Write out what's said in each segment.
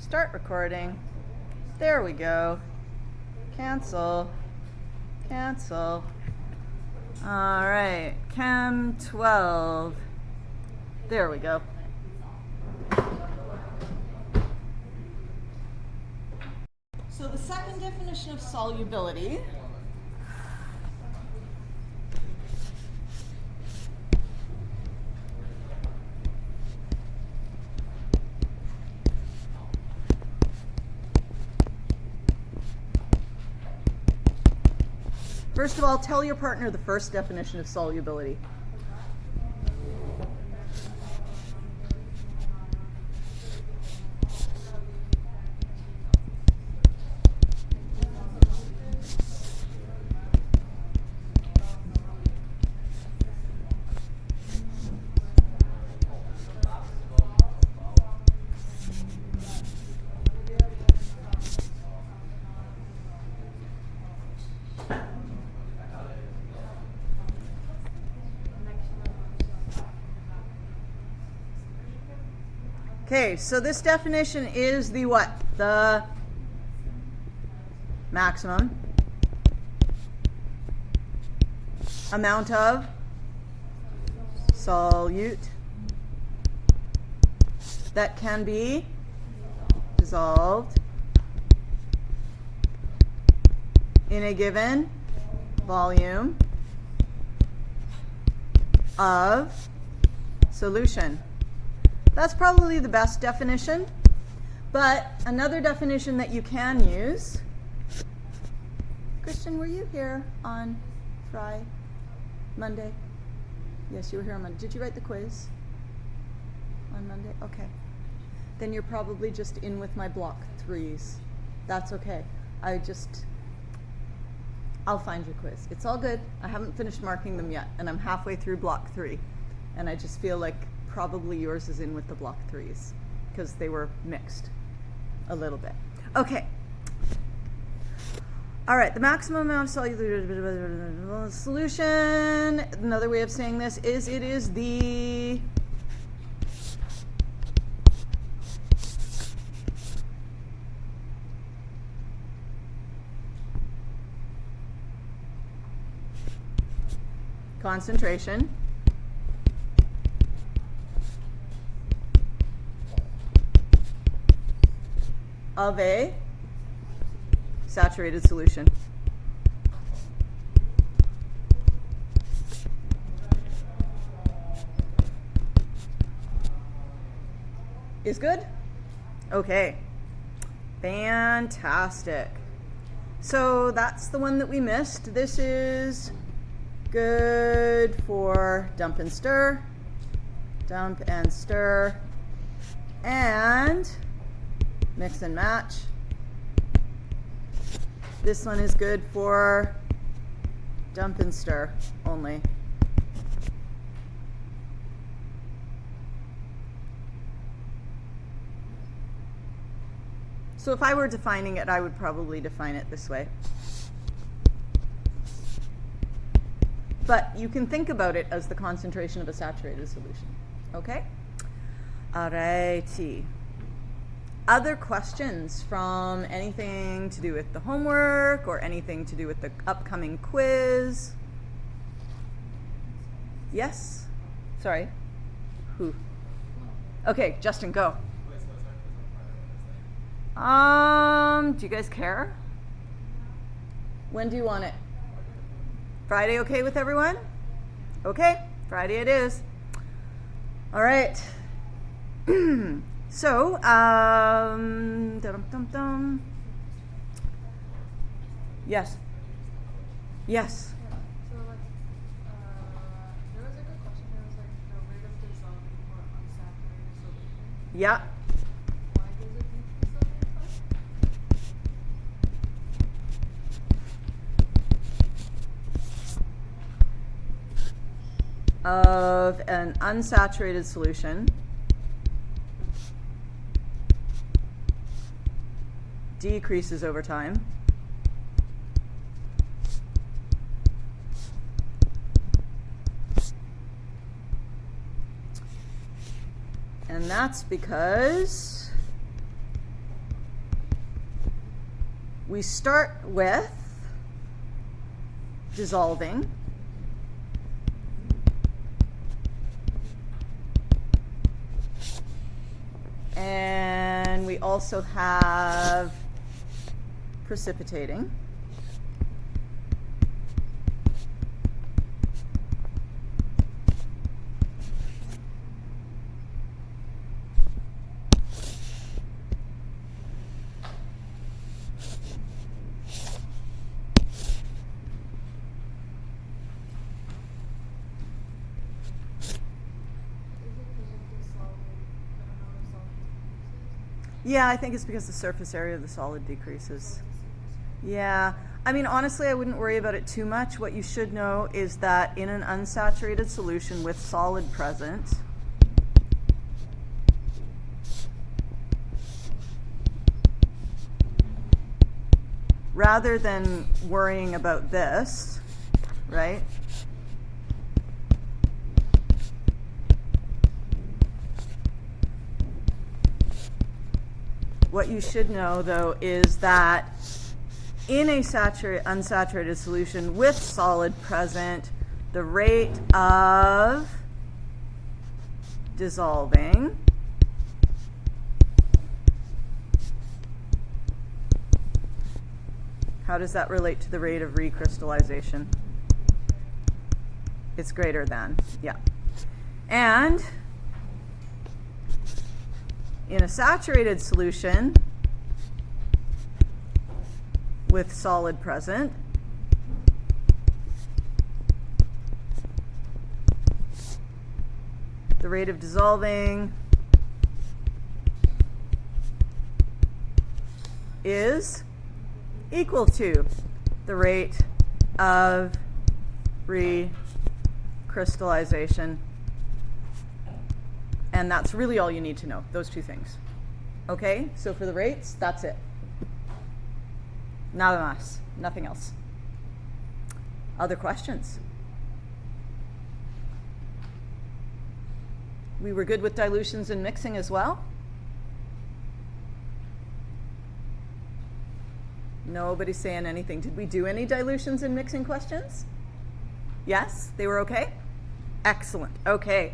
Start recording. There we go. Cancel. Cancel. All right. Chem 12. There we go. So the second definition of solubility First of all, tell your partner the first definition of solubility. Okay, so this definition is the what? The maximum amount of solute that can be dissolved in a given volume of solution. That's probably the best definition, but another definition that you can use. Christian, were you here on Monday? Yes, you were here on Monday. Did you write the quiz on Monday? Okay. Then you're probably just in with my block 3s. That's okay. I'll find your quiz. It's all good. I haven't finished marking them yet, and I'm halfway through block 3, and I just feel like probably yours is in with the block 3s because they were mixed a little bit. Okay. All right, the maximum amount of solution, another way of saying this is it is the concentration of a saturated solution. Is good? Okay. Fantastic. So that's the one that we missed. This is good for dump and stir, and mix and match. This one is good for dump and stir only. So if I were defining it, I would probably define it this way. But you can think about it as the concentration of a saturated solution. Okay? All righty. Other questions from anything to do with the homework or anything to do with the upcoming quiz? Yes? Sorry. Who? Okay, Justin, go. Do you guys care? When do you want it? Friday okay with everyone? Okay, Friday it is. All right. So, yes. Yes. So, like, there was like a question that was like the rate of dissolving for unsaturated solution. Yeah. Why does it decrease over time? Of an unsaturated solution decreases over time. And that's because we start with dissolving. And we also have precipitating. Yeah, I think it's because the surface area of the solid decreases. Yeah, I mean, honestly, I wouldn't worry about it too much. What you should know is that in an unsaturated solution with solid present, rather than worrying about this, right? What you should know, though, is that in a unsaturated solution with solid present, the rate of dissolving how does that relate to the rate of recrystallization? It's greater than, yeah. And in a saturated solution with solid present, the rate of dissolving is equal to the rate of recrystallization. And that's really all you need to know, those two things. Okay, so for the rates, that's it. Nada más, nothing else. Other questions? We were good with dilutions and mixing as well? Nobody's saying anything. Did we do any dilutions and mixing questions? Yes, they were okay? Excellent, okay.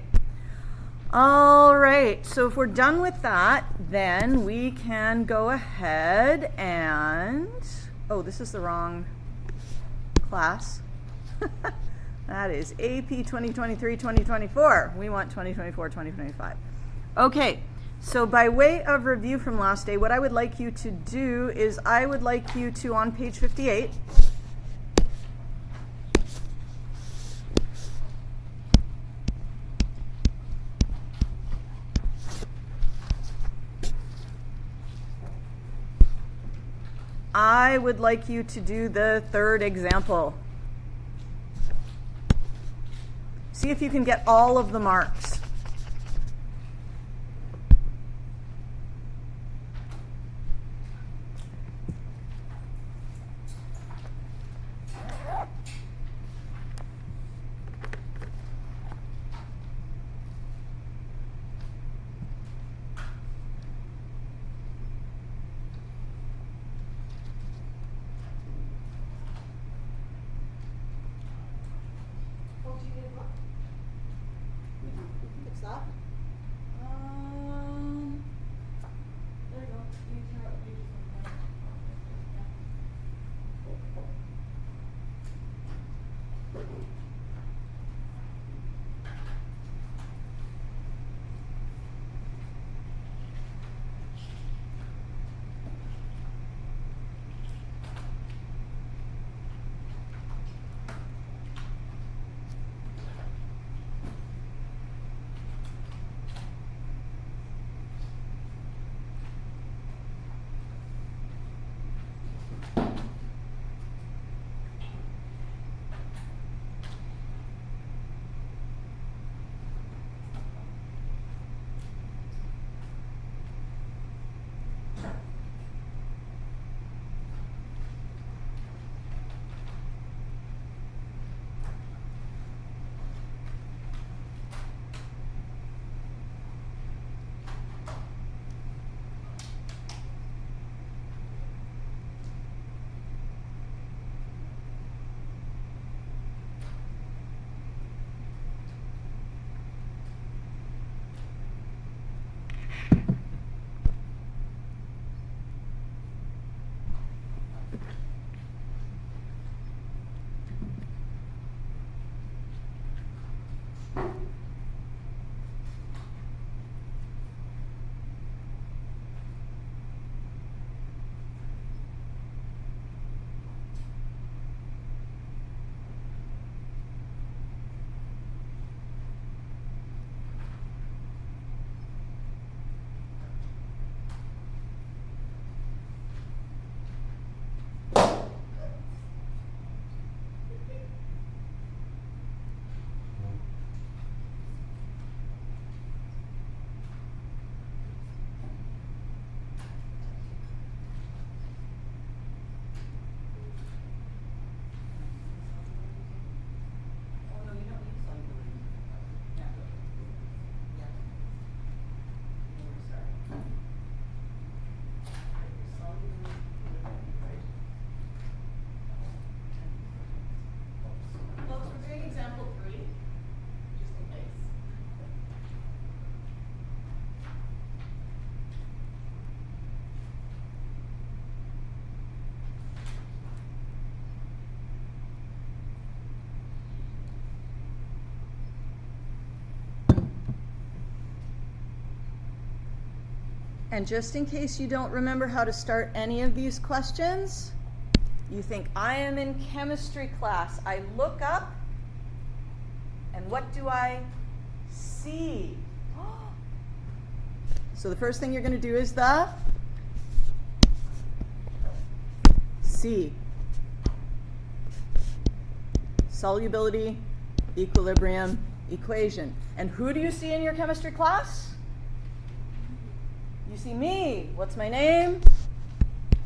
All right, so if we're done with that, then we can go ahead and, oh, this is the wrong class. That is AP 2023-2024. We want 2024-2025. Okay, so by way of review from last day, what I would like you to do is I would like you to, on page 58, I would like you to do the third example. See if you can get all of the marks. There you go. You can turn up pages on that. And just in case you don't remember how to start any of these questions, you think, I am in chemistry class. I look up, and what do I see? So the first thing you're going to do is the C. Solubility, equilibrium, equation. And who do you see in your chemistry class? You see me. What's my name?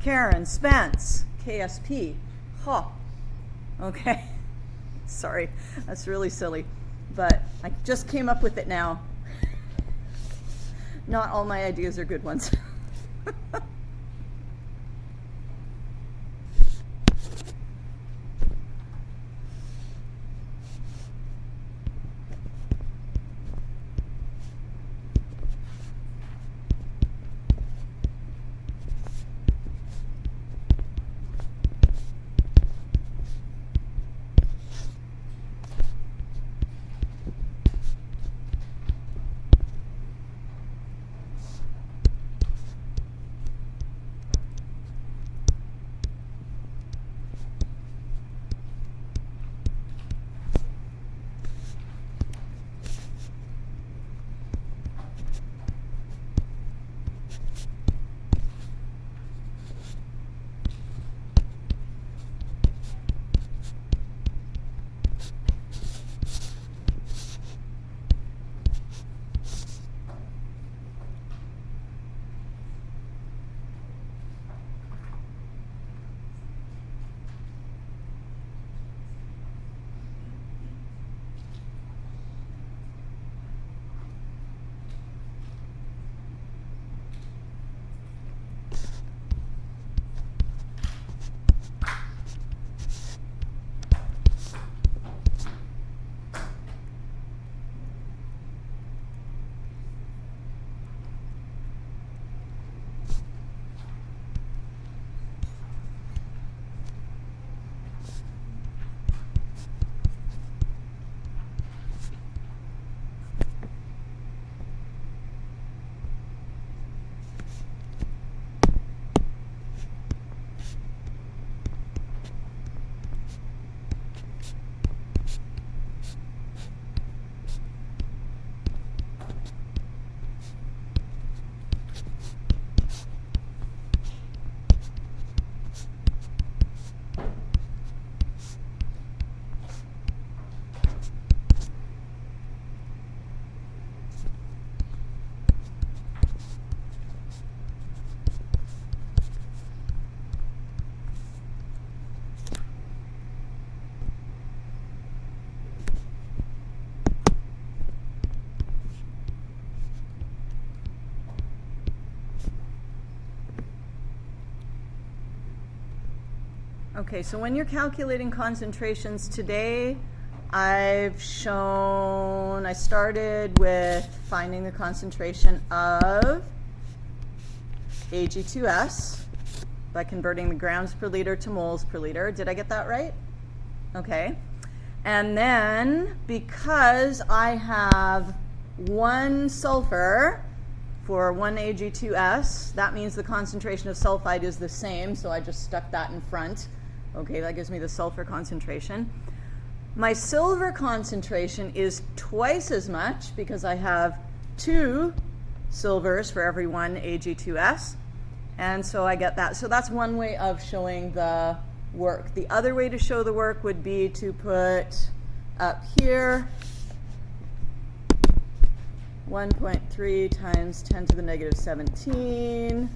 Karen Spence, KSP. Huh. Okay. Sorry, that's really silly. But I just came up with it now. Not all my ideas are good ones. Okay, so when you're calculating concentrations today, I started with finding the concentration of Ag2S by converting the grams per liter to moles per liter. Did I get that right? Okay. And then, because I have one sulfur for one Ag2S, that means the concentration of sulfide is the same, so I just stuck that in front. Okay, that gives me the sulfur concentration. My silver concentration is twice as much because I have 2 silvers for every one Ag2S, and so I get that. So that's one way of showing the work. The other way to show the work would be to put up here 1.3 times 10 to the negative 17,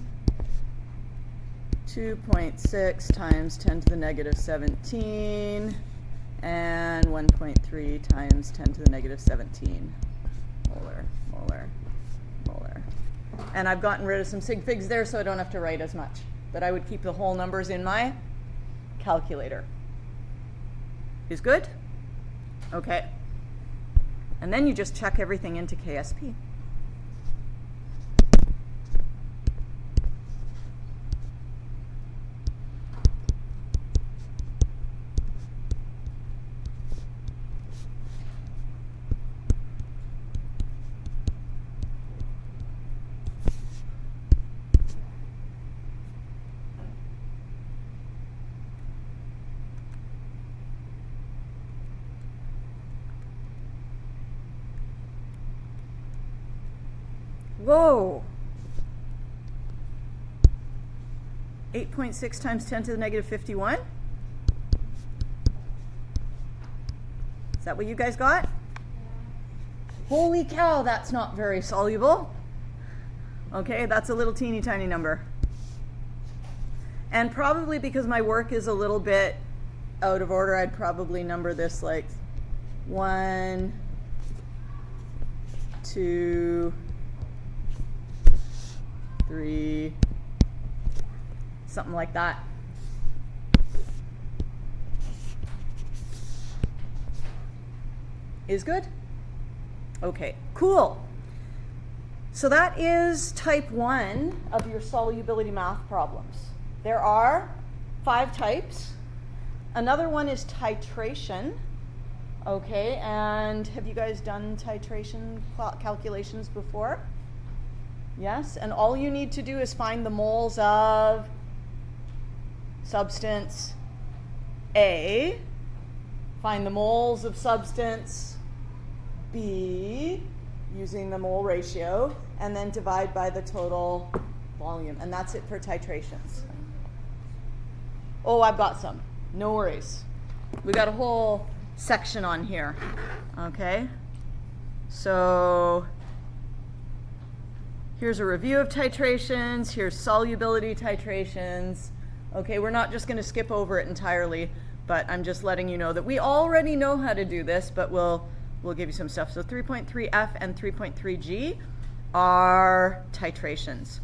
2.6 times 10 to the negative 17, and 1.3 times 10 to the negative 17. Molar, molar, molar. And I've gotten rid of some sig figs there, so I don't have to write as much. But I would keep the whole numbers in my calculator. Is good? Okay. And then you just check everything into KSP. Whoa. 8.6 times 10 to the negative 51? Is that what you guys got? Holy cow, that's not very soluble. Okay, that's a little teeny tiny number. And probably because my work is a little bit out of order, I'd probably number this like 1, 2, 3, something like that. Is good? Okay, cool. So that is type 1 of your solubility math problems. There are 5 types. Another one is titration. Okay, and have you guys done titration calculations before? Yes, and all you need to do is find the moles of substance A, find the moles of substance B using the mole ratio, and then divide by the total volume. And that's it for titrations. Oh, I've got some. No worries. We got a whole section on here. Okay? So here's a review of titrations. Here's solubility titrations. Okay, we're not just going to skip over it entirely, but I'm just letting you know that we already know how to do this, but we'll give you some stuff. So 3.3F and 3.3G are titrations.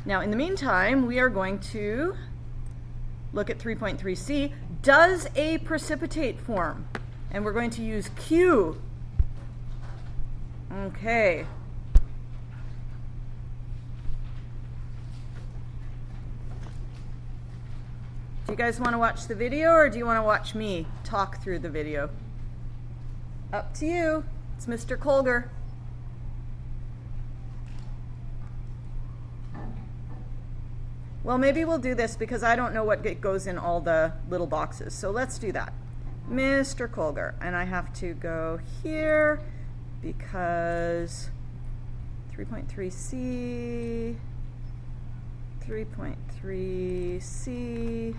Now, in the meantime, we are going to look at 3.3C. Does A precipitate form? And we're going to use Q. Okay. Do you guys want to watch the video, or do you want to watch me talk through the video? Up to you. It's Mr. Colger. Well, maybe we'll do this because I don't know what goes in all the little boxes. So let's do that. Mr. Colger. And I have to go here because 3.3C, 3.3C,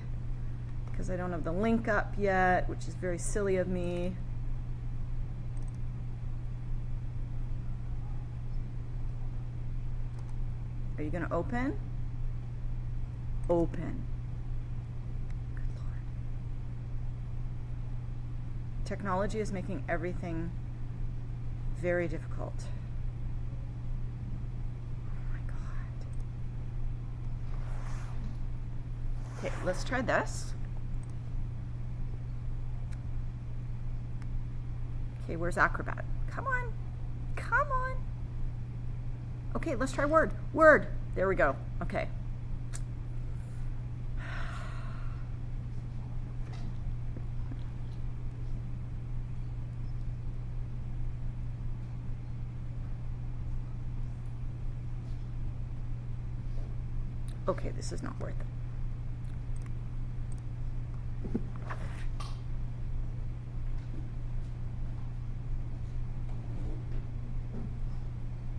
because I don't have the link up yet, which is very silly of me. Are you going to open? Open. Good Lord. Technology is making everything very difficult. Oh my God. Okay, let's try this. Okay, where's Acrobat? Come on. Come on. Okay, let's try Word. Word. There we go. Okay. Okay, this is not worth it.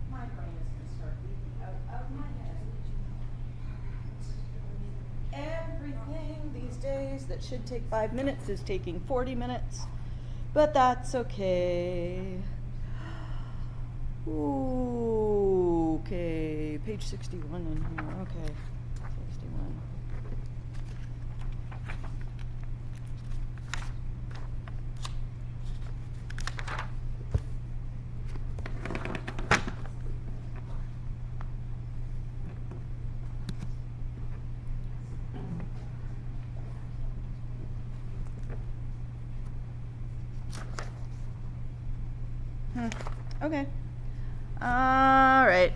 My brain is going to start leaking out of my head. Everything these days that should take 5 minutes is taking 40 minutes, but that's okay. Ooh, okay, page 61 in here, okay. 61. Okay. All right.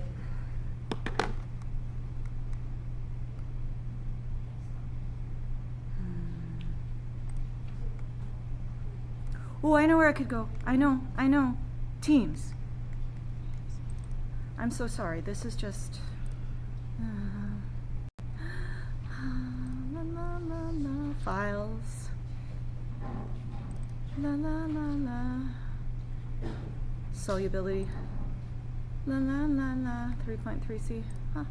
Oh, I know where I could go. I know. Teams. I'm so sorry. This is just... la, la, la, la. Files. La, la, la, la. Solubility. La la la la. 3.3C. Huh.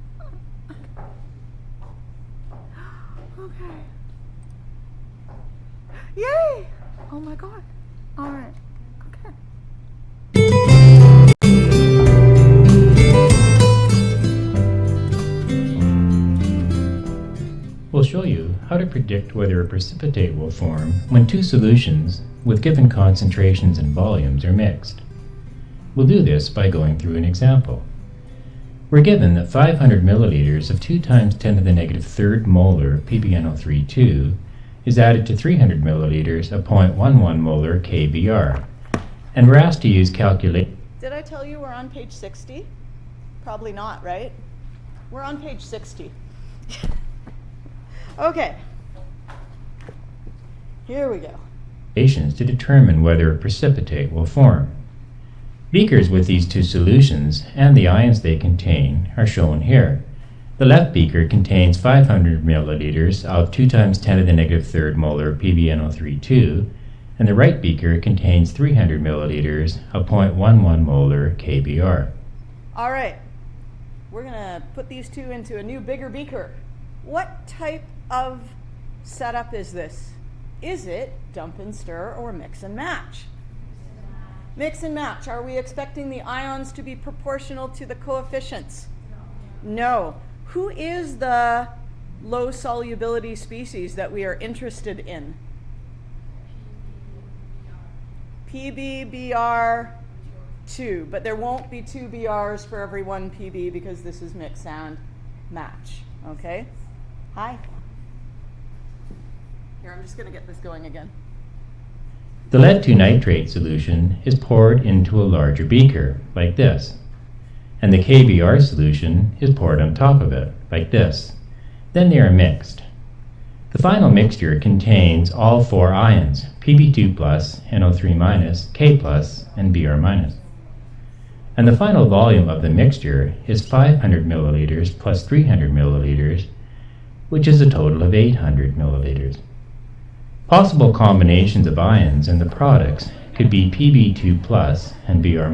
Okay. Yay! Oh my god. All right. Okay. We'll show you how to predict whether a precipitate will form when two solutions with given concentrations and volumes are mixed. We'll do this by going through an example. We're given that 500 milliliters of 2 times 10 to the negative third molar PbNO3 is added to 300 milliliters of 0.11 molar KBr. And we're asked to use calculate. Did I tell you we're on page 60? Probably not, right? We're on page 60. Okay. Here we go. To determine whether a precipitate will form. Beakers with these two solutions and the ions they contain are shown here. The left beaker contains 500 milliliters of 2 times 10 to the negative third molar PbNO3 and the right beaker contains 300 milliliters of 0.11 molar KBr. All right. We're going to put these two into a new bigger beaker. What type of setup is this? Is it dump and stir or mix and match? Mix and match. Are we expecting the ions to be proportional to the coefficients? No. Who is the low solubility species that we are interested in? PbBr2, but there won't be 2 Brs for every 1 Pb because this is mix and match. Okay? Hi. Here, I'm just going to get this going again. The lead 2 nitrate solution is poured into a larger beaker, like this, and the KBr solution is poured on top of it, like this. Then they are mixed. The final mixture contains all 4 ions, Pb2+, NO3-, K+, and Br-. And the final volume of the mixture is 500 milliliters plus 300 milliliters, which is a total of 800 milliliters. Possible combinations of ions in the products could be Pb2+ and Br-,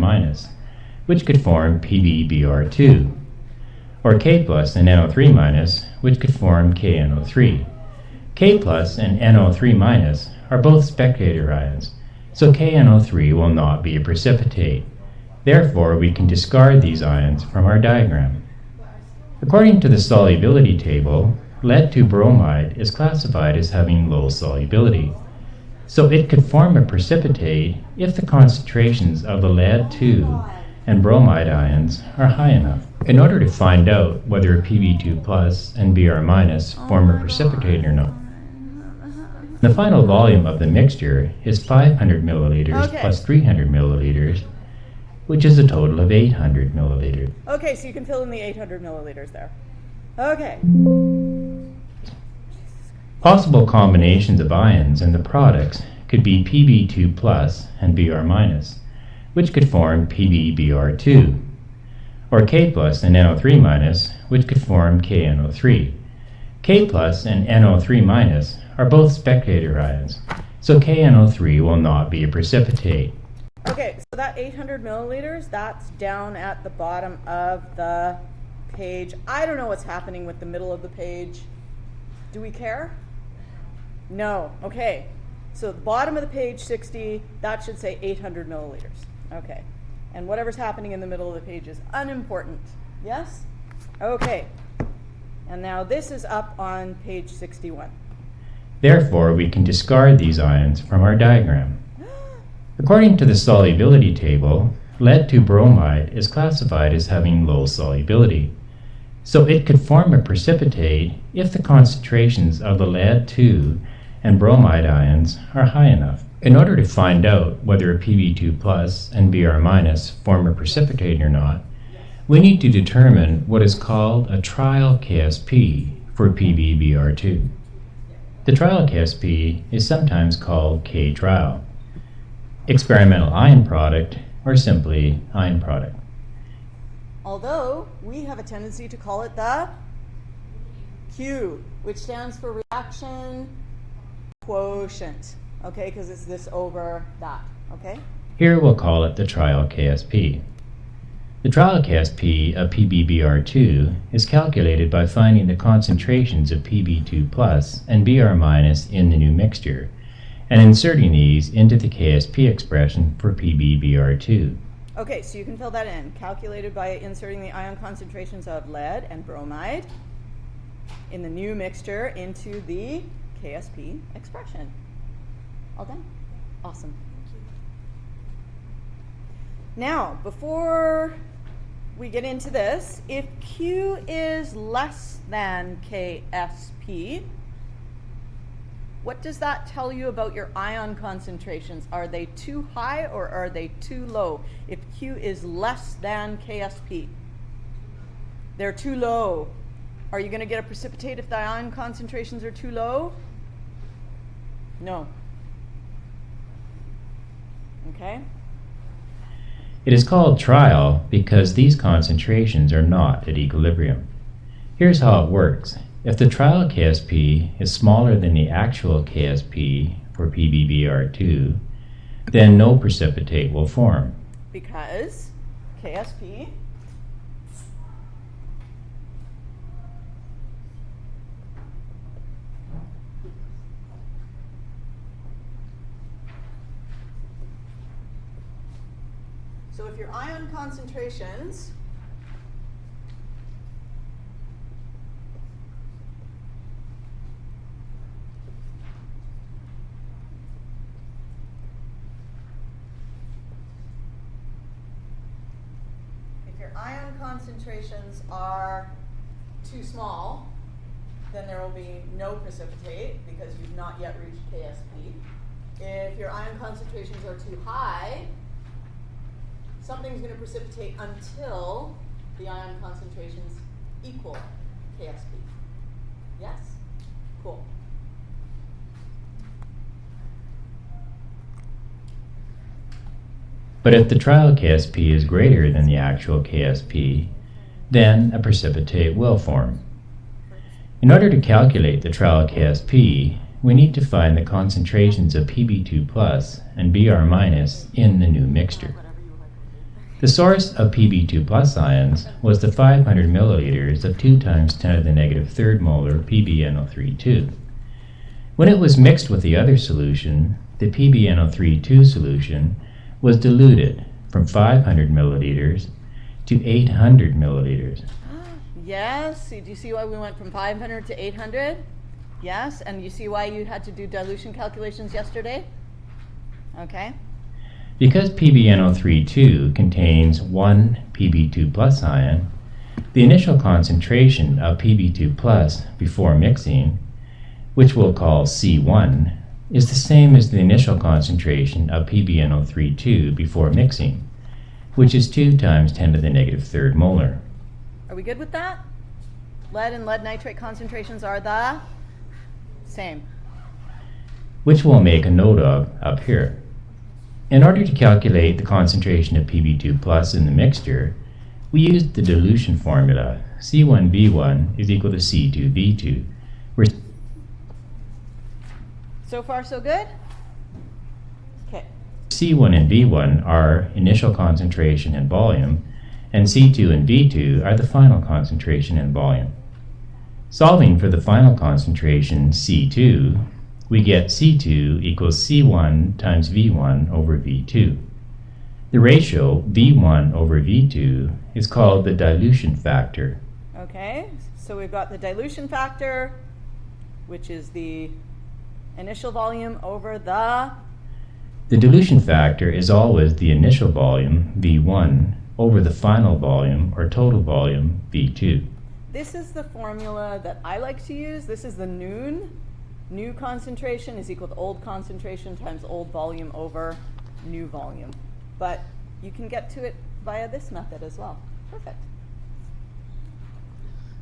which could form PbBr2, or K+ and NO3-, which could form KNO3. K+ and NO3- are both spectator ions, so KNO3 will not be a precipitate. Therefore, we can discard these ions from our diagram. According to the solubility table, lead 2 bromide is classified as having low solubility, so it could form a precipitate if the concentrations of the lead 2 and bromide ions are high enough. In order to find out whether Pb2+ and Br- form a precipitate or not, the final volume of the mixture is 500 milliliters plus 300 milliliters, which is a total of 800 milliliters. Okay, so you can fill in the 800 milliliters there. Okay. Possible combinations of ions in the products could be Pb2+ and Br-, which could form PbBr2, or K+ and NO3-, which could form KNO3. K+ and NO3- are both spectator ions, so KNO3 will not be a precipitate. Okay, so that 800 milliliters, that's down at the bottom of the page. I don't know what's happening with the middle of the page. Do we care? No. Okay. So the bottom of the page 60, that should say 800 milliliters. Okay. And whatever's happening in the middle of the page is unimportant. Yes? Okay. And now this is up on page 61. Therefore, we can discard these ions from our diagram. According to the solubility table, lead 2 bromide is classified as having low solubility, so it could form a precipitate if the concentrations of the lead 2 and bromide ions are high enough. In order to find out whether a Pb2+ and Br- form a precipitate or not, we need to determine what is called a trial KSP for PbBr2. The trial KSP is sometimes called K-trial, experimental ion product, or simply ion product. Although we have a tendency to call it the Q, which stands for reaction quotient, okay, because it's this over that, okay? Here we'll call it the trial KSP. The trial KSP of PbBr2 is calculated by finding the concentrations of Pb2 plus and Br minus in the new mixture and inserting these into the KSP expression for PbBr2. Okay, so you can fill that in. Calculated by inserting the ion concentrations of lead and bromide in the new mixture into the KSP expression. All done? Awesome. Now, before we get into this, if Q is less than KSP, what does that tell you about your ion concentrations? Are they too high or are they too low? If Q is less than KSP, they're too low. Are you going to get a precipitate if the ion concentrations are too low? No. Okay? It is called trial because these concentrations are not at equilibrium. Here's how it works. If the trial KSP is smaller than the actual KSP for PbBr2, then no precipitate will form. Because KSP so if your ion concentrations are too small, then there will be no precipitate because you've not yet reached KSP. If your ion concentrations are too high, something's going to precipitate until the ion concentrations equal KSP. Yes? Cool. But if the trial KSP is greater than the actual KSP, then a precipitate will form. In order to calculate the trial KSP, we need to find the concentrations of Pb2 plus and Br minus in the new mixture. The source of Pb2 plus ions was the 500 milliliters of 2 times 10 to the negative third molar PbNO3 When it was mixed with the other solution, the PbNO3 solution was diluted from 500 milliliters to 800 milliliters. Yes, do you see why we went from 500 to 800? Yes, and you see why you had to do dilution calculations yesterday? Okay. Because PbNO3 contains one Pb2 plus ion, the initial concentration of Pb2 plus before mixing, which we'll call C1, is the same as the initial concentration of PbNO3 before mixing, which is 2 times 10 to the negative third molar. Are we good with that? Lead and lead nitrate concentrations are the same. Which we'll make a note of up here. In order to calculate the concentration of Pb2 plus in the mixture, we used the dilution formula. C1V1 is equal to C2V2, where so far so good? Okay. C1 and V1 are initial concentration and volume, and C2 and V2 are the final concentration and volume. Solving for the final concentration, C2, we get C2 equals C1 times V1 over V2. The ratio V1 over V2 is called the dilution factor. Okay, so we've got the dilution factor, which is the initial volume over the... The dilution factor is always the initial volume, V1, over the final volume, or total volume, V2. This is the formula that I like to use. This is the noon. New concentration is equal to old concentration times old volume over new volume. But you can get to it via this method as well. Perfect.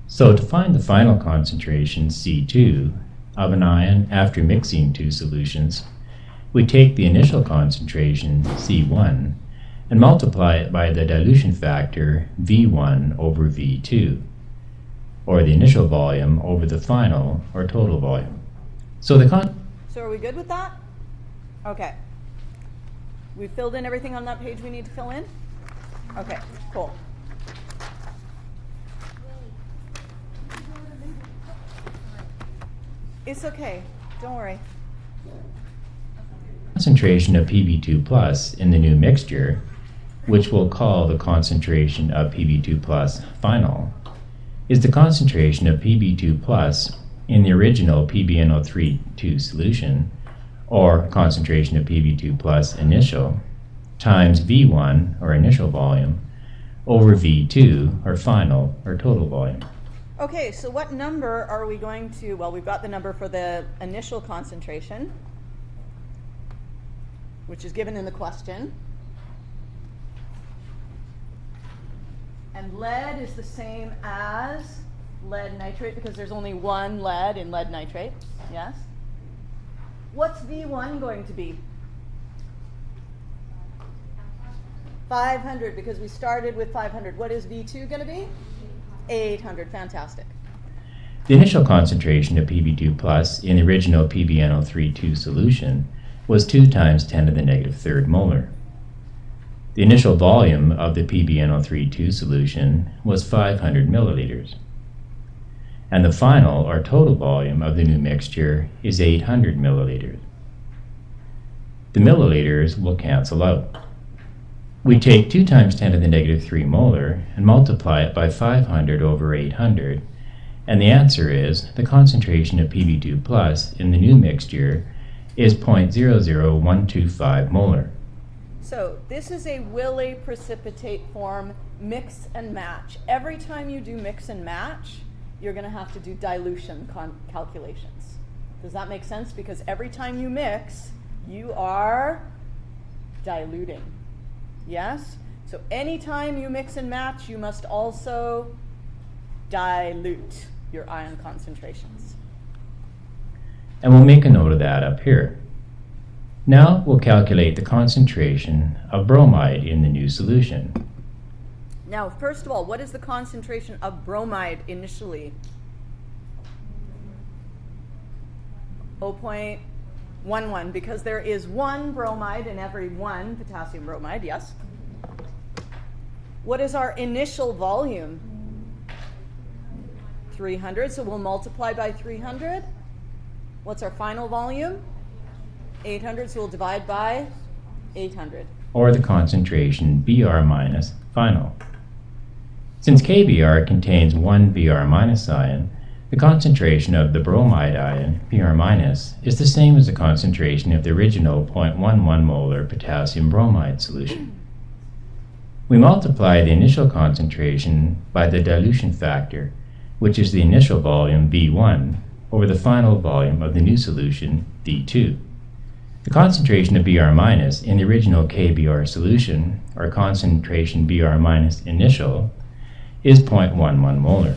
So to find the final concentration, C2, of an ion after mixing two solutions, we take the initial concentration, C1, and multiply it by the dilution factor, V1 over V2, or the initial volume over the final, or total volume. So are we good with that? Okay. We filled in everything on that page we need to fill in? Okay, cool. It's okay. Don't worry. Concentration of Pb2 plus in the new mixture, which we'll call the concentration of Pb2 plus final, is the concentration of Pb2 plus in the original PbNO3 solution, or concentration of Pb2 plus initial, times V1, or initial volume, over V2, or final, or total volume. Okay, so what number are we going to, well, we've got the number for the initial concentration, which is given in the question. And lead is the same as lead nitrate because there's only one lead in lead nitrate, yes? What's V1 going to be? 500, because we started with 500. What is V2 going to be? 800, fantastic. The initial concentration of Pb2 plus in the original PbNO3 solution was 2 times 10 to the negative third molar. The initial volume of the PbNO3 solution was 500 milliliters. And the final, or total volume of the new mixture is 800 milliliters. The milliliters will cancel out. We take 2 times 10 to the negative 3 molar and multiply it by 500 over 800, and the answer is the concentration of Pb2 plus in the new mixture is 0.00125 molar. So this is a Willet precipitate form mix and match. Every time you do mix and match, you're going to have to do dilution calculations. Does that make sense? Because every time you mix, you are diluting. Yes? So anytime you mix and match, you must also dilute your ion concentrations. And we'll make a note of that up here. Now we'll calculate the concentration of bromide in the new solution. Now, first of all, what is the concentration of bromide initially? 0.11, because there is one bromide in every one potassium bromide, yes? What is our initial volume? 300, so we'll multiply by 300. What's our final volume? 800, so we'll divide by 800. Or the concentration Br minus final. Since KBr contains one Br minus ion, the concentration of the bromide ion, Br minus, is the same as the concentration of the original 0.11 molar potassium bromide solution. We multiply the initial concentration by the dilution factor, which is the initial volume V1, over the final volume of the new solution V2. The concentration of Br minus in the original KBr solution, or concentration Br minus initial, is 0.11 molar.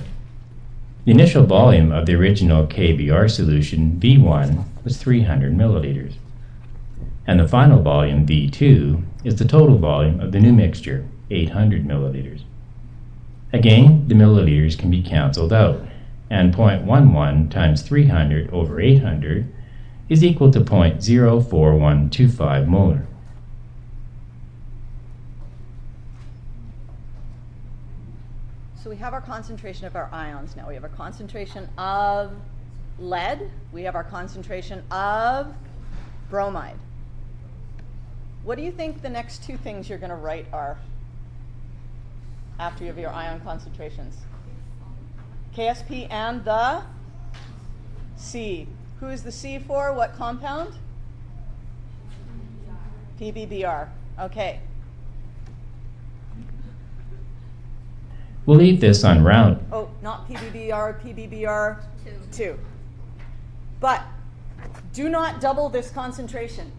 The initial volume of the original KBr solution, V1, was 300 milliliters. And the final volume, V2, is the total volume of the new mixture, 800 milliliters. Again, the milliliters can be cancelled out, and 0.11 times 300 over 800 is equal to 0.04125 molar. So we have our concentration of our ions now. We have our concentration of lead. We have our concentration of bromide. What do you think the next two things you're going to write are after you have your ion concentrations? KSP and the C. Who is the C for? What compound? PBBr. Okay. We'll leave this unrounded. Oh, not PBBr, PBBr 2. But do not double this concentration.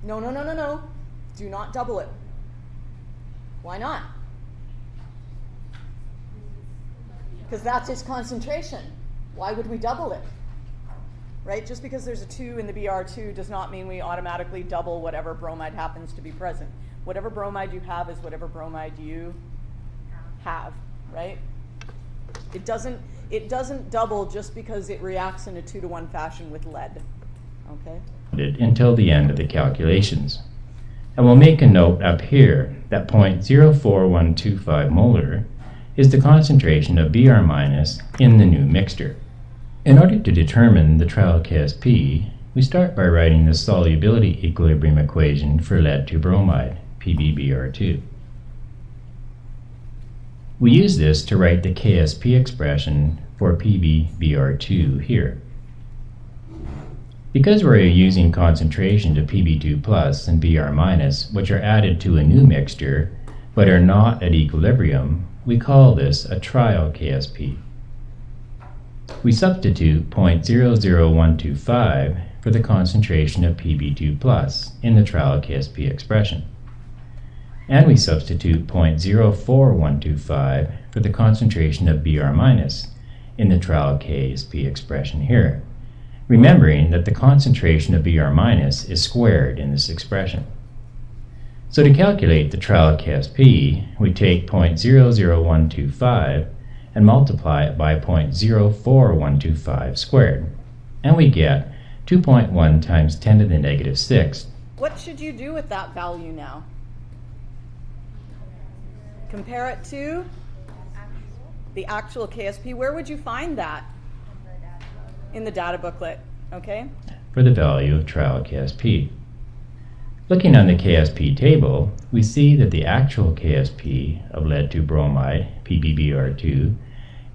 No, no, no, no, no. Do not double it. Why not? Because that's its concentration. Why would we double it? Right? Just because there's a 2 in the Br2 does not mean we automatically double whatever bromide happens to be present. Whatever bromide you have is whatever bromide you have, right? It doesn't double just because it reacts in a 2-to-1 fashion with lead. Okay? Until the end of the calculations. And we'll make a note up here that 0.04125 molar is the concentration of Br minus in the new mixture. In order to determine the trial KSP, we start by writing the solubility equilibrium equation for lead-2 bromide, PbBr2. We use this to write the KSP expression for PbBr2 here. Because we're using concentration to Pb2 plus and Br minus, which are added to a new mixture but are not at equilibrium, we call this a trial KSP. We substitute 0.00125 for the concentration of Pb2 plus in the trial KSP expression. And we substitute 0.04125 for the concentration of Br minus in the trial KSP expression here, remembering that the concentration of Br minus is squared in this expression. So to calculate the trial KSP, we take 0.00125 and multiply it by 0.04125 squared, and we get 2.1 times 10 to the negative 6th. What should you do with that value now? Compare it to the actual KSP. Where would you find that? In the data booklet, okay? For the value of trial KSP. Looking on the KSP table, we see that the actual KSP of lead-2 bromide, PbBr2,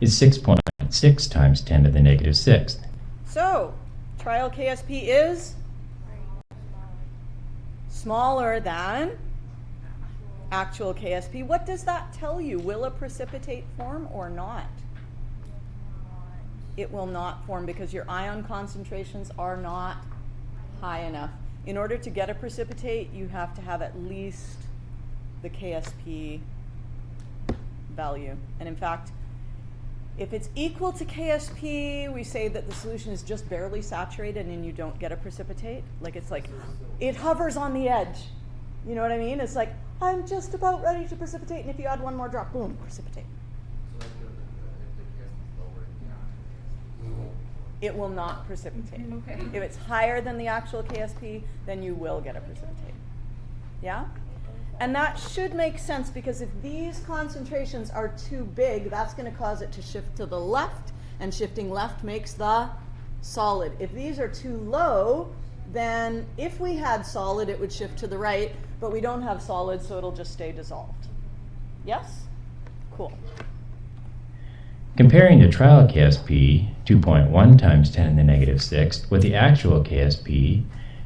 is 6.6 times 10 to the negative 6th. So, trial KSP is smaller than actual KSP. What does that tell you? Will a precipitate form or not? It will not form because your ion concentrations are not high enough. In order to get a precipitate, you have to have at least the KSP value. And in fact, if it's equal to KSP, we say that the solution is just barely saturated and you don't get a precipitate. Like it hovers on the edge. You know what I mean? It's like, I'm just about ready to precipitate, and if you add one more drop, boom, precipitate. It will not precipitate. Okay. If it's higher than the actual KSP, then you will get a precipitate. Yeah? And that should make sense because if these concentrations are too big, that's going to cause it to shift to the left, and shifting left makes the solid. If these are too low, then if we had solid, it would shift to the right, but we don't have solid, so it'll just stay dissolved. Yes? Cool. Comparing the trial KSP, 2.1 times 10 to the negative 6th, with the actual KSP,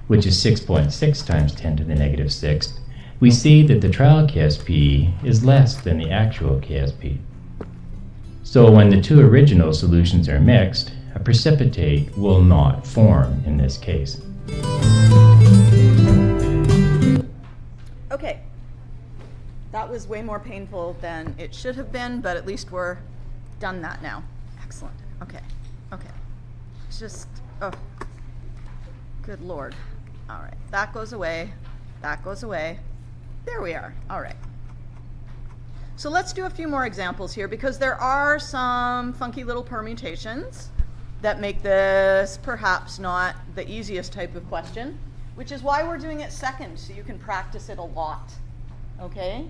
which is 6.6 times 10 to the negative 6th, we see that the trial KSP is less than the actual KSP. So when the two original solutions are mixed, a precipitate will not form in this case. Okay. That was way more painful than it should have been, but at least we're done that now. Excellent. Okay. Okay. It's just, oh, good Lord. All right. That goes away. That goes away. There we are. All right. So let's do a few more examples here because there are some funky little permutations that make this perhaps not the easiest type of question, which is why we're doing it second, so you can practice it a lot. Okay?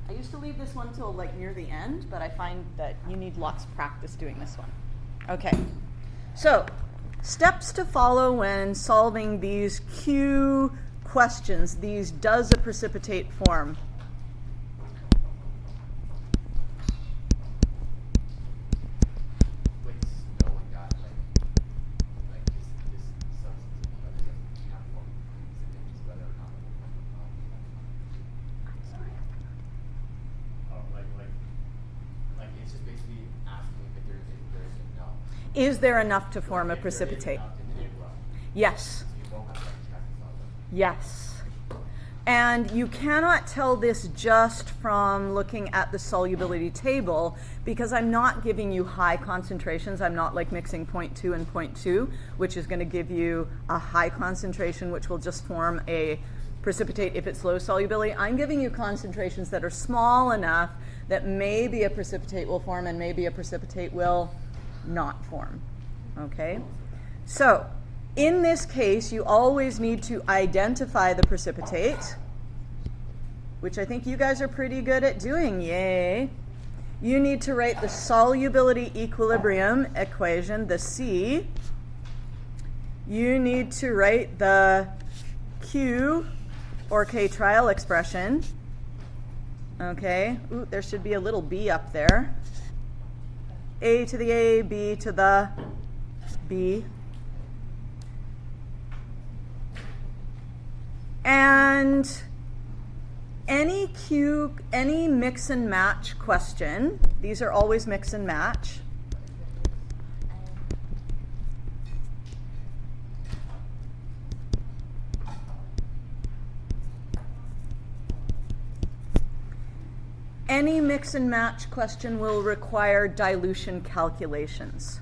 I used to leave this one till like near the end, but I find that you need lots of practice doing this one. Okay. So, steps to follow when solving these Q questions, these does a precipitate form. Is there enough to form a precipitate? Yes. Yes. And you cannot tell this just from looking at the solubility table because I'm not giving you high concentrations. I'm not like mixing 0.2 and 0.2, which is going to give you a high concentration, which will just form a precipitate if it's low solubility. I'm giving you concentrations that are small enough that maybe a precipitate will form and maybe a precipitate will not form. Okay? So, in this case, you always need to identify the precipitate, which I think you guys are pretty good at doing. Yay. you need to write the solubility equilibrium equation, the C. You need to write the Q or K trial expression. Okay, ooh, there should be a little b up there. A to the A, B to the B. And any mix and match question, these are always mix and match. Any mix and match question will require dilution calculations.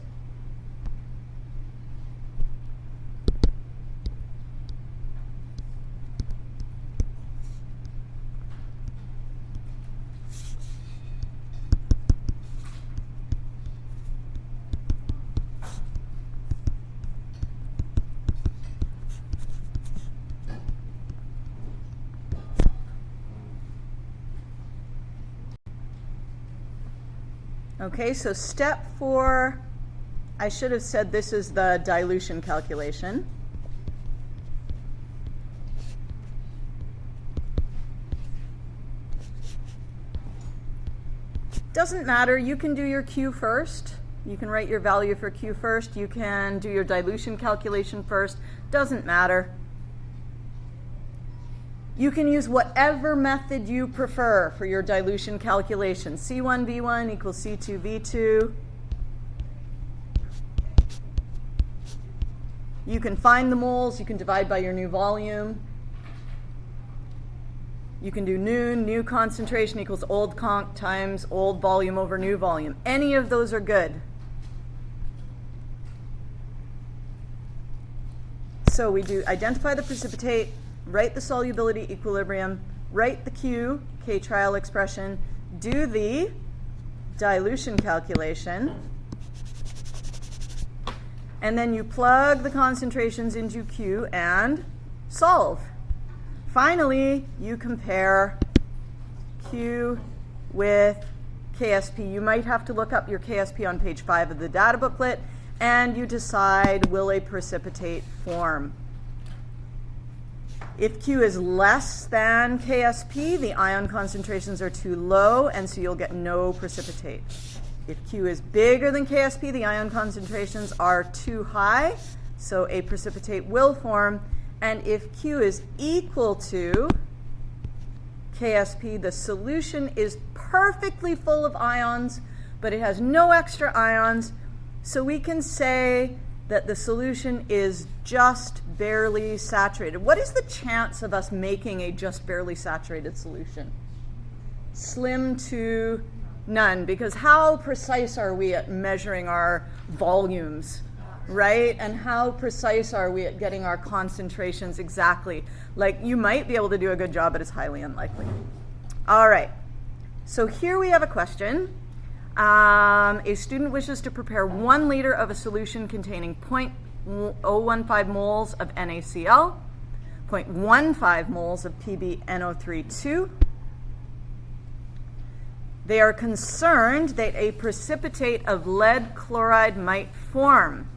Okay, so step 4, I should have said this is the dilution calculation. Doesn't matter, you can do your Q first. You can write your value for Q first. You can do your dilution calculation first. Doesn't matter. You can use whatever method you prefer for your dilution calculation. C1 V1 equals C2 V2. You can find the moles. You can divide by your new volume. You can do new concentration equals old conc times old volume over new volume. Any of those are good. So we do identify the precipitate, write the solubility equilibrium, write the Q, K trial expression, do the dilution calculation, and then you plug the concentrations into Q and solve. Finally, you compare Q with KSP. You might have to look up your KSP on page 5 of the data booklet, and you decide, will a precipitate form? If Q is less than KSP, the ion concentrations are too low, and so you'll get no precipitate. If Q is bigger than KSP, the ion concentrations are too high, so a precipitate will form. And if Q is equal to KSP, the solution is perfectly full of ions, but it has no extra ions, so we can say that the solution is just barely saturated. What is the chance of us making a just barely saturated solution? Slim to none, because how precise are we at measuring our volumes, right? And how precise are we at getting our concentrations exactly? Like, you might be able to do a good job, but it's highly unlikely. All right, so here we have a question. A student wishes to prepare 1 liter of a solution containing 0.015 moles of NaCl, 0.15 moles of PbNO3/2. They are concerned that a precipitate of lead chloride might form.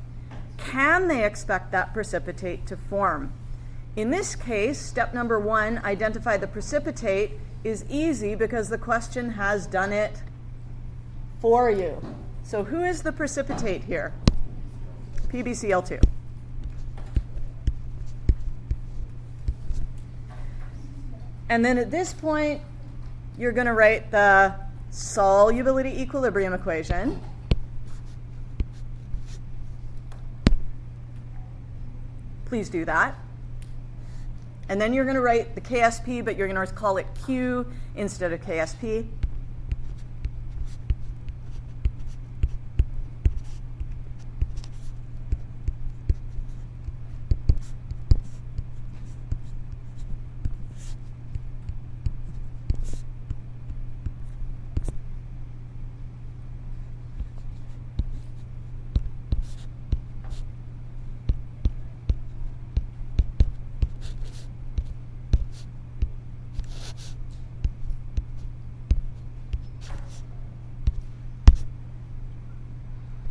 Can they expect that precipitate to form? In this case, step number 1, identify the precipitate, is easy because the question has done it for you. So who is the precipitate here? PbCl2. And then at this point, you're going to write the solubility equilibrium equation. Please do that. And then you're going to write the KSP, but you're going to call it Q instead of KSP.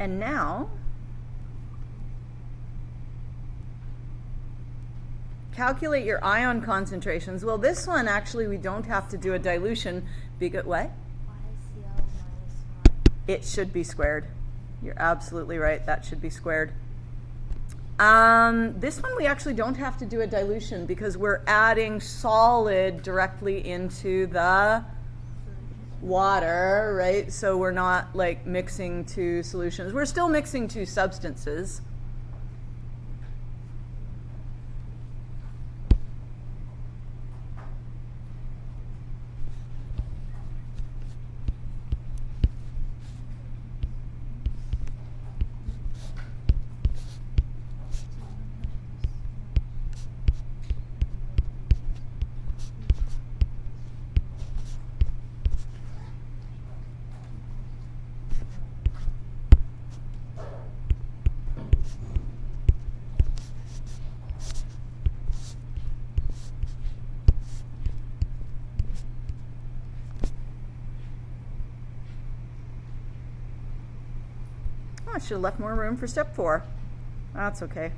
And now, calculate your ion concentrations. Well, this one actually we don't have to do a dilution because what? YCl minus 1. It should be squared. You're absolutely right. That should be squared. This one we actually don't have to do a dilution because we're adding solid directly into the water, right? So we're not like mixing two solutions. We're still mixing two substances. Oh, I should have left more room for step 4. That's okay.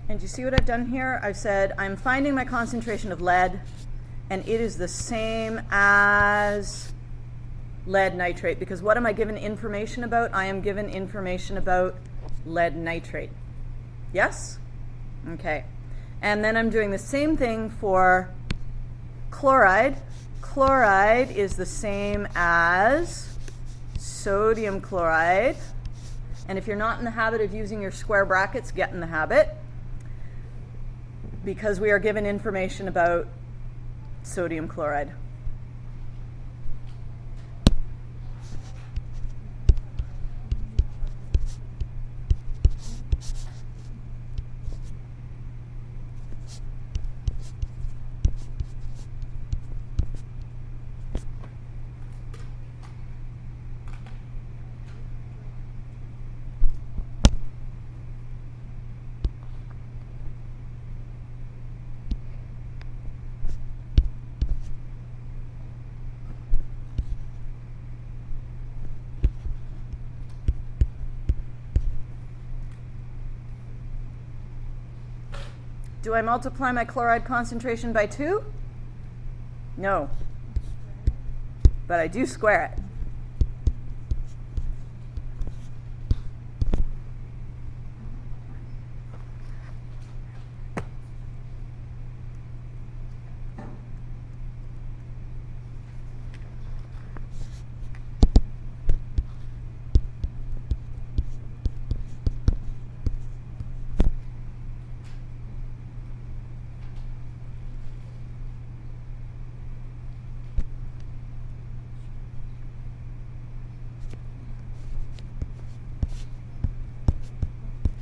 And you see what I've done here? I've said I'm finding my concentration of lead, and it is the same as lead nitrate, because what am I given information about? I am given information about lead nitrate. Yes? Okay. And then I'm doing the same thing for chloride. Chloride is the same as sodium chloride. And if you're not in the habit of using your square brackets, get in the habit, because we are given information about sodium chloride. Do I multiply my chloride concentration by 2? No. But I do square it.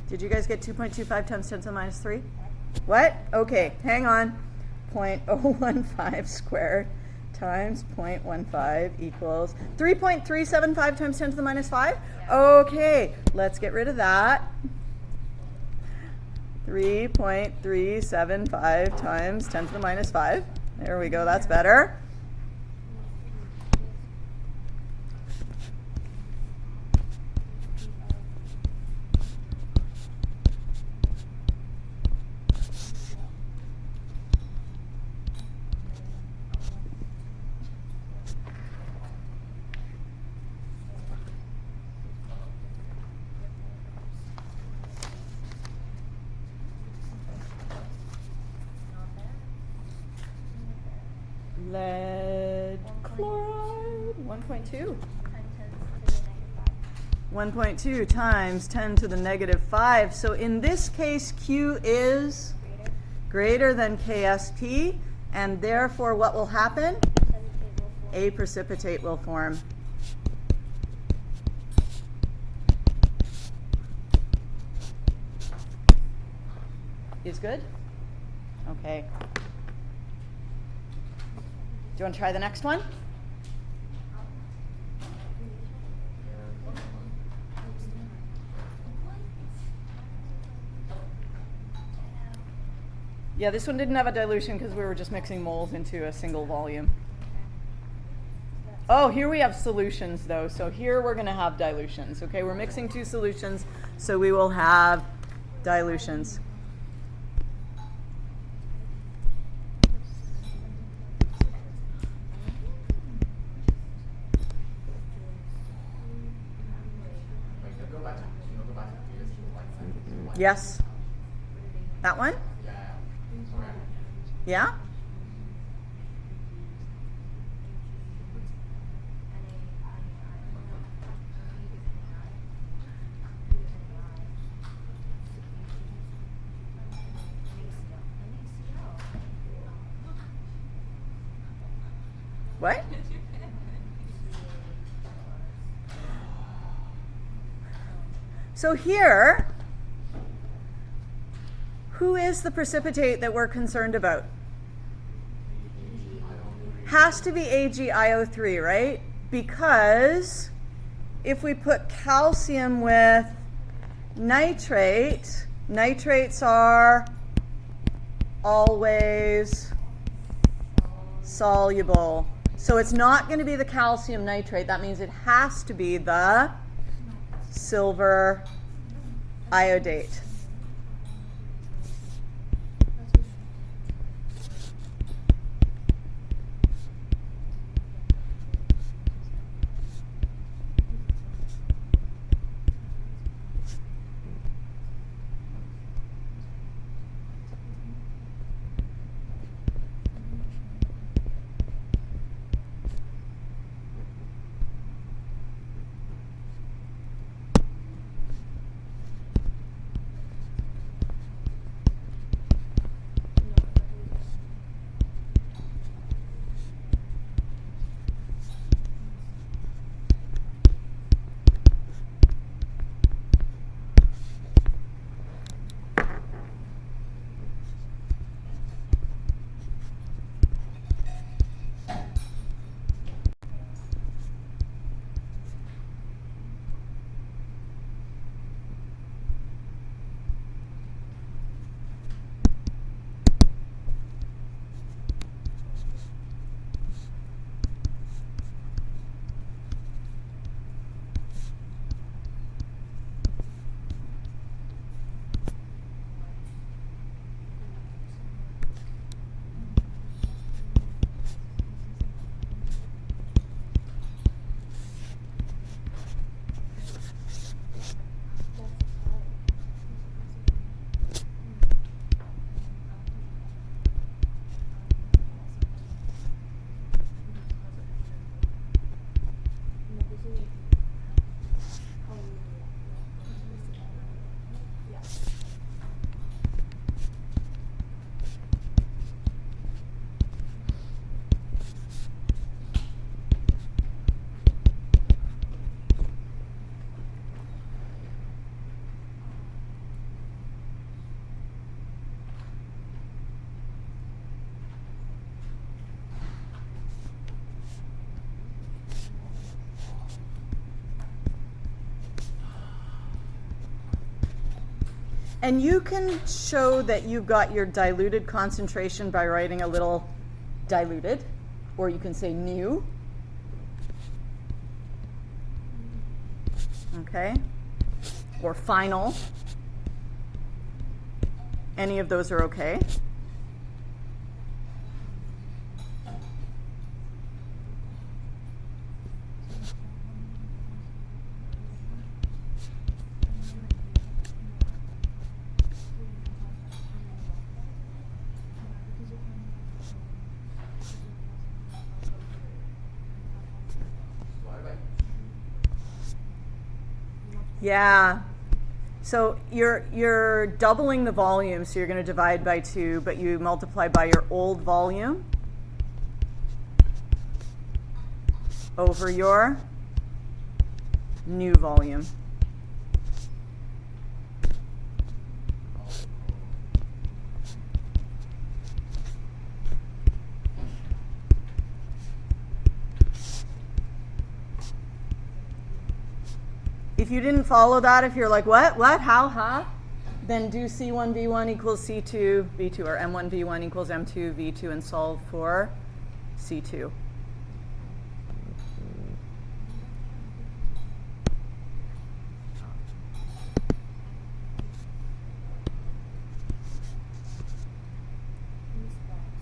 Did you guys get 2.25 times 10 to the minus 3? What? Okay, hang on. 0.015 squared times 0.15 equals 3.375 times 10 to the minus 5? Okay, let's get rid of that. 3.375 times 10 to the minus 5. There we go, that's better. Lead chloride, 1.2. 1.2 times 10 to the negative 5. So in this case, Q is greater than KSP, and therefore what will happen? A precipitate will form. Is good? Okay. Do you want to try the next one? Yeah, this one didn't have a dilution because we were just mixing moles into a single volume. Oh, here we have solutions though. So here we're going to have dilutions. Okay, we're mixing two solutions, so we will have dilutions. Yes. That one? Yeah? What? So here, who is the precipitate that we're concerned about? Has to be AgIO3, right? Because if we put calcium with nitrate, nitrates are always soluble. So it's not going to be the calcium nitrate. That means it has to be the silver iodate. And you can show that you've got your diluted concentration by writing a little diluted, or you can say nu. Okay? Or final. Any of those are okay. Yeah. So you're doubling the volume, so you're going to divide by 2, but you multiply by your old volume over your new volume. If you didn't follow that, if you're like, what, how, huh? then do C1V1 equals C2 V2, or M1V1 equals M2 V2, and solve for C2.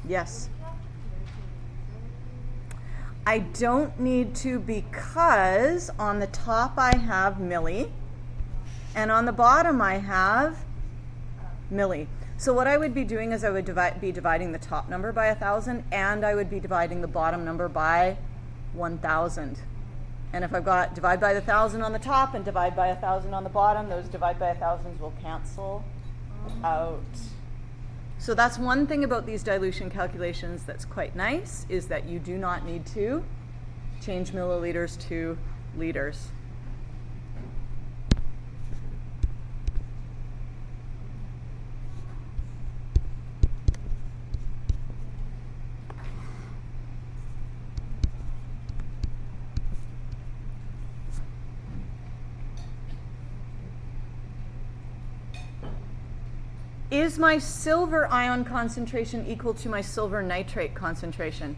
Yes. I don't need to, because on the top I have milli, and on the bottom I have milli. So what I would be doing is I would be dividing the top number by 1,000, and I would be dividing the bottom number by 1,000. And if I've got divide by 1,000 on the top and divide by 1,000 on the bottom, those divide by 1,000s will cancel out. So that's one thing about these dilution calculations that's quite nice, is that you do not need to change milliliters to liters. Is my silver ion concentration equal to my silver nitrate concentration?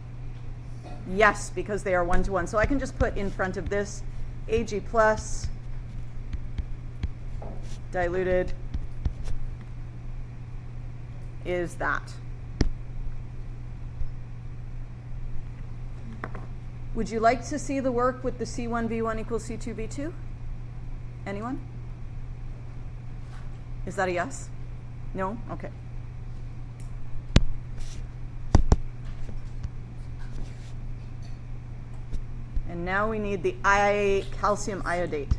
Yes, because they are 1-to-1. So I can just put in front of this Ag plus diluted is that. Would you like to see the work with the C1V1 equals C2V2? Anyone? Is that a yes? No? Okay. And now we need the calcium iodate.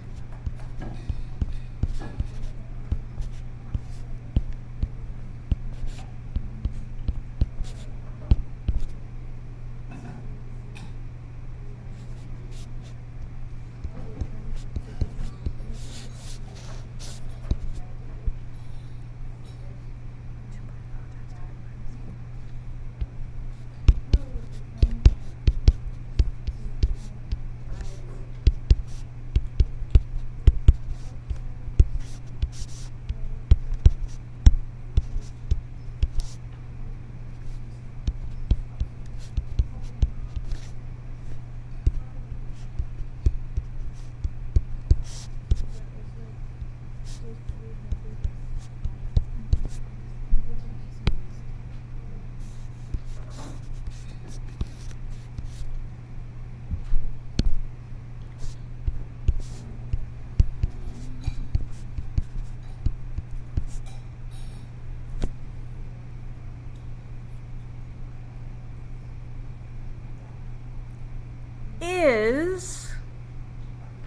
Is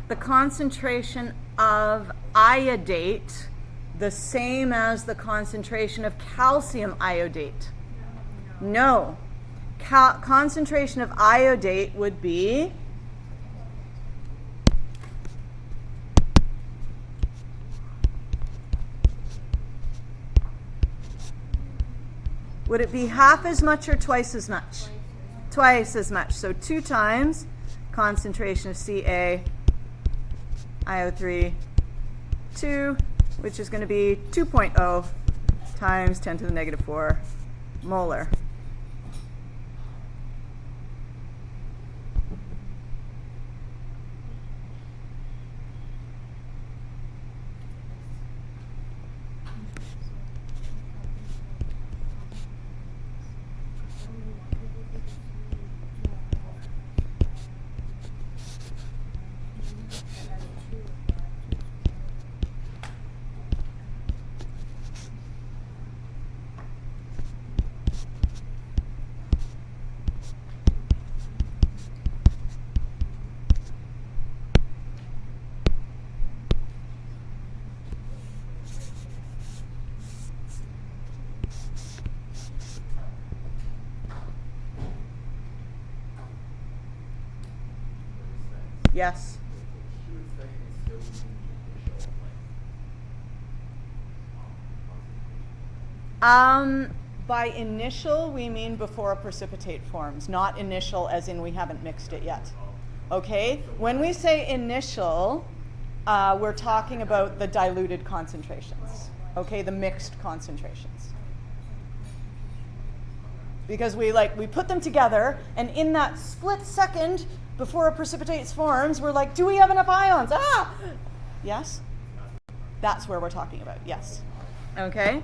the concentration of iodate the same as the concentration of calcium iodate? No. Concentration of iodate would be would it be half as much or twice as much? Twice as much. So 2 times concentration of Ca IO3 2, which is going to be 2.0 times 10 to the negative 4 molar. Yes. By initial, we mean before a precipitate forms, not initial as in we haven't mixed it yet. Okay? When we say initial, we're talking about the diluted concentrations. Okay, the mixed concentrations. Because we put them together, and in that split second before a precipitate forms, we're like, do we have enough ions? Ah! Yes? That's where we're talking about, yes. Okay?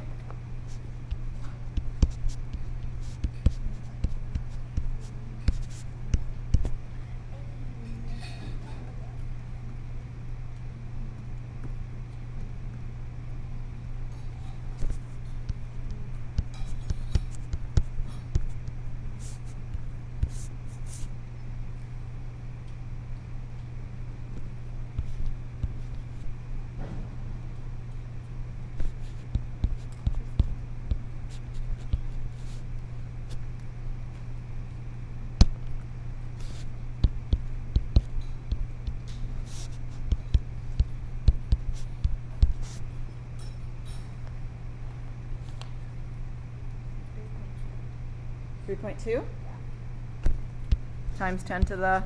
3.2 times 10 to the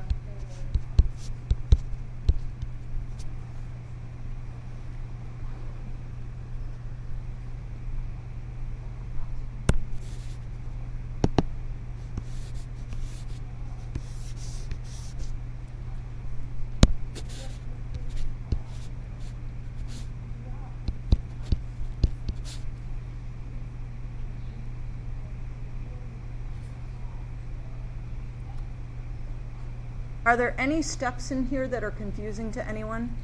Are there any steps in here that are confusing to anyone?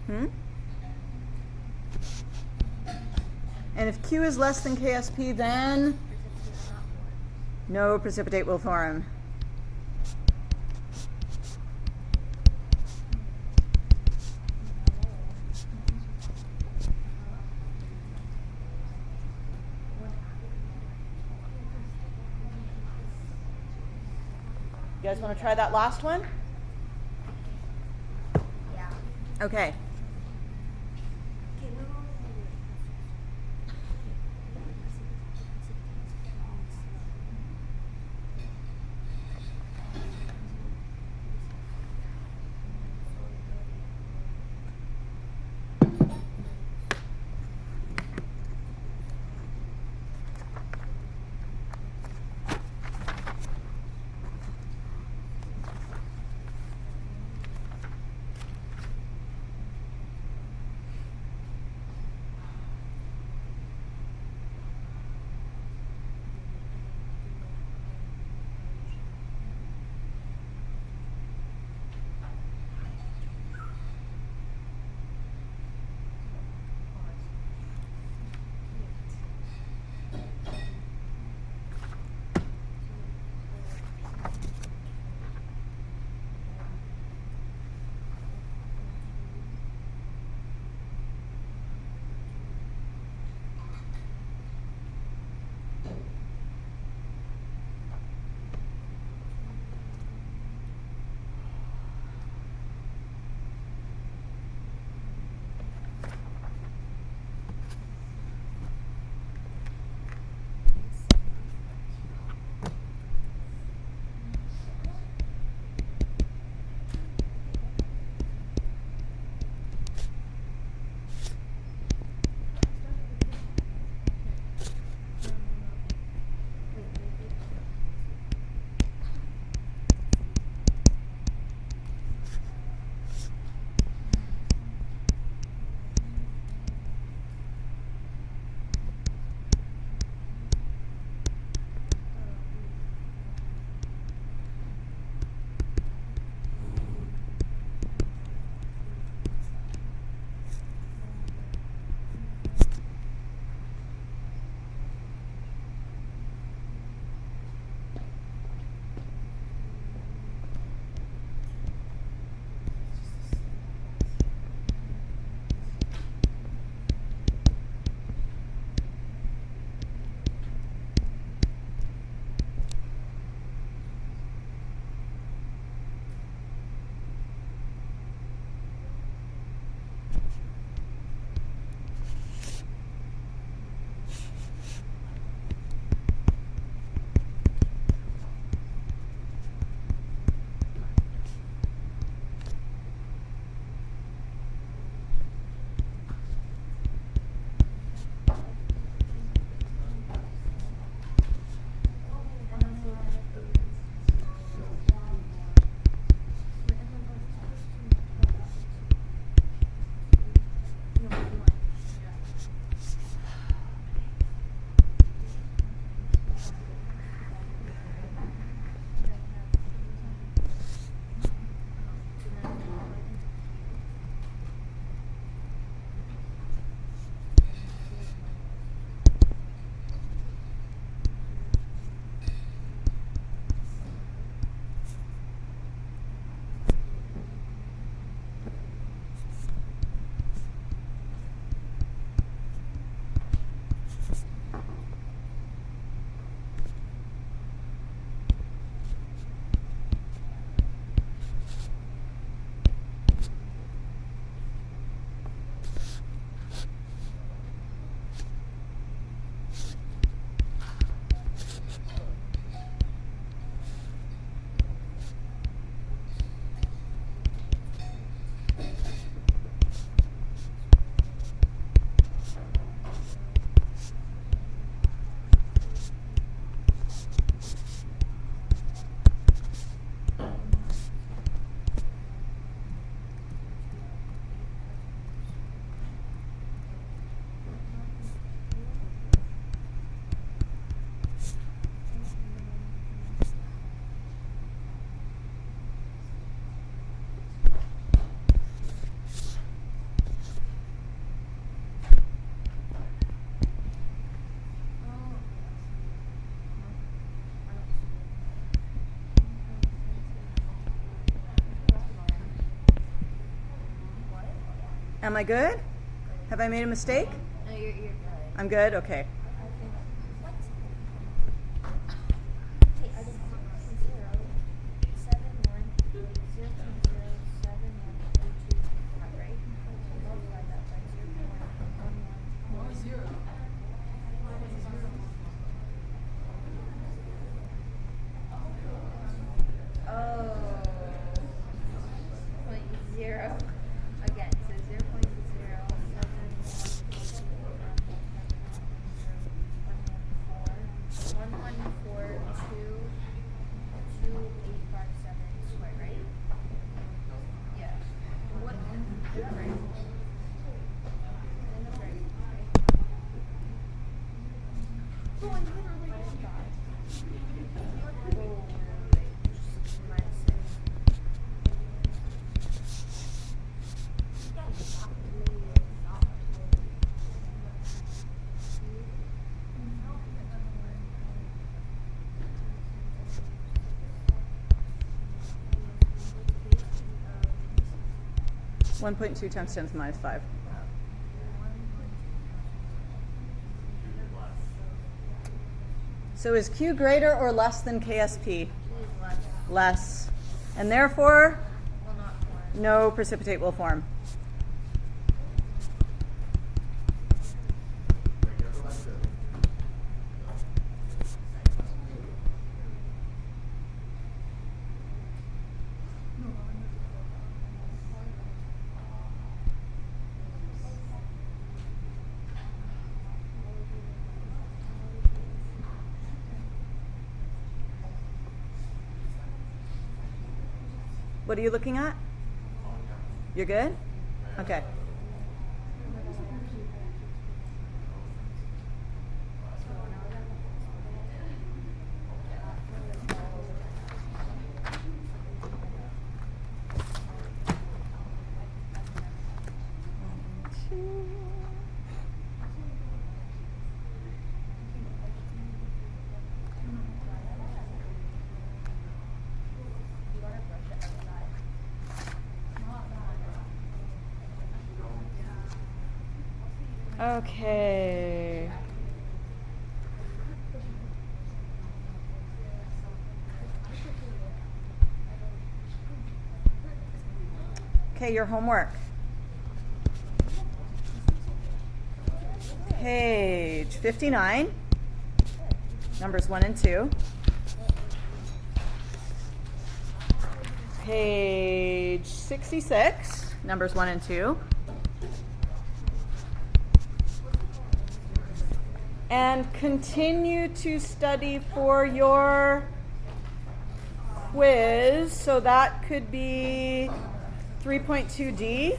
And if Q is less than KSP, then no precipitate will form. You guys want to try that last one? Yeah. Okay. Am I good? Have I made a mistake? No, you're good. I'm good? Okay. Okay, I just 0, 7, 1, 0, 0, 7, 1, 2, 5, right? Multiply that by 0.11. What was zero? Oh. 0. Again, so 0.07714, square, right? Yeah. What? Is that right? I think that's right. Oh, I literally did that. Oh, minus 6. 1.2 times 10 to the minus 5. So is Q greater or less than KSP? Less. And therefore, Will not form. no precipitate will form. What are you looking at? You're good? Okay. Okay. Okay, your homework. Page 59, numbers 1 and 2. Page 66, numbers 1 and 2. And continue to study for your quiz. So that could be 3.2D.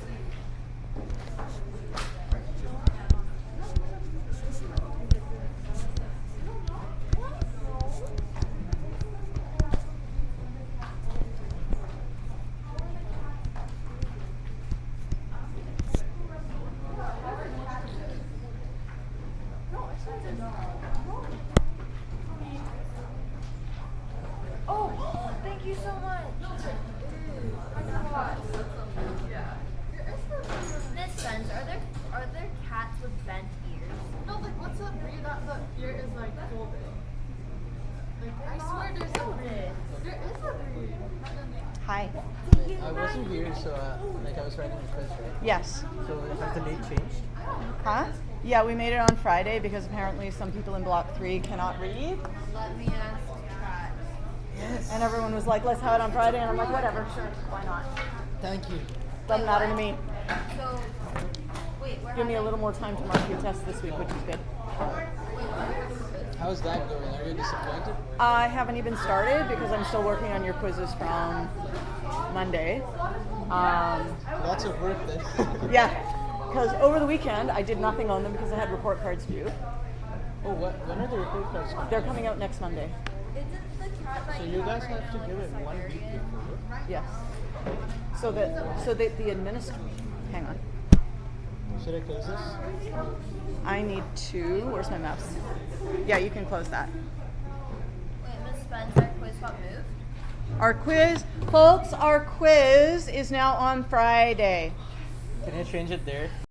Oh, thank you so much. Miss Spence, are there cats with bent ears? No, like what's that breed that the ear is like folded? Like I swear there's a breed. There is a breed. Hi. I wasn't here, so I was writing the quiz, right? Yes. So has the date changed? Huh? Yeah, we made it on Friday because apparently some people in block 3 cannot read. Let me ask Kat. Yes. And everyone was like, let's have it on Friday. And I'm like, whatever, sure, why not? Thank you. Doesn't matter to me. So, wait, we're Give me a having- little more time to mark your test this week, which is good. How's that going? Are you disappointed? I haven't even started because I'm still working on your quizzes from Monday. Lots of work then. Yeah, because over the weekend I did nothing on them because I had report cards due. Oh, when are the report cards coming? They're coming out next Monday. Isn't the cat that So you you guys right have to now, give like, it a 1 week Siberian? before. Yes. So that the hang on. Should I close this? I need to. Where's my mouse? Yeah, you can close that. Wait, Miss Spence, our quiz got moved? Our quiz, folks, our quiz is now on Friday. Can I change it there?